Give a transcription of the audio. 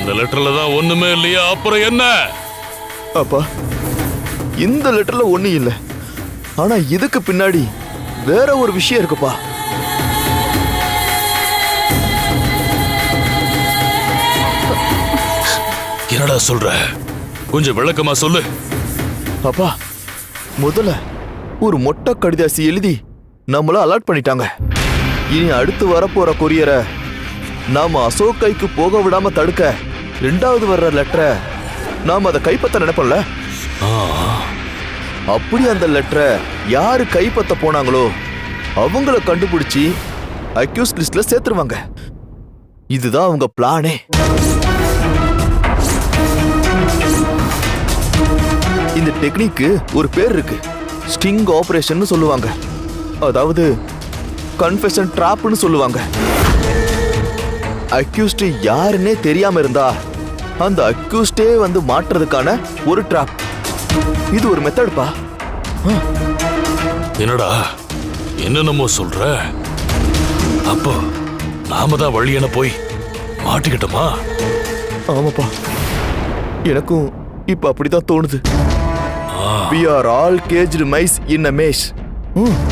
இந்த லெட்டர்ல தான் ஒண்ணுமே இல்லையா? அப்புறம் என்ன? அப்பா, இந்த லெட்டர்ல ஒண்ணும் இல்ல. ஆனா இதுக்கு பின்னாடி வேற ஒரு விஷயம் இருக்குப்பா. என்னடா சொல்ற? கொஞ்சம் விளக்கமா சொல்லு. அப்பா, முதல்ல ஒரு மொட்டை கடிதாசி எழுதி நம்மள அலர்ட் பண்ணிட்டாங்க. இனி அடுத்து வரப்போற கொரியரை நாம அசோக் கைக்கு போக விடாம தடுக்க ரெண்டாவது வர்ற லெட்டரை நாம அதை கைப்பற்ற நினைப்போம்ல. அப்படி அந்த லெட்டரை யாரு கைப்பற்ற போனாங்களோ அவங்கள கண்டுபிடிச்சி அக்யூஸ் லிஸ்ட்ல சேர்த்துருவாங்க. இதுதான் அவங்க பிளானே. இந்த டெக்னிக்கு ஒரு பேர் இருக்கு, ஸ்டிங் ஆபரேஷன் சொல்லுவாங்க. அதாவது கன்ஃபெஷன் ட்ராப்னு சொல்லுவாங்க. அக்யூஸ்ட் யாருன்னே தெரியாம இருந்தா அந்த அக்யூஸ்டே வந்து மாட்டுறதுக்கான ஒரு ட்ராப். இது ஒரு மெத்தட்பா. என்னடா என்னென்னமோ சொல்ற? அப்போ நாம தான் வழியான போய் மாட்டிக்கிட்டோமா? ஆமாப்பா, எனக்கும் இப்ப அப்படிதான் தோணுது. We are all caged mice in a maze.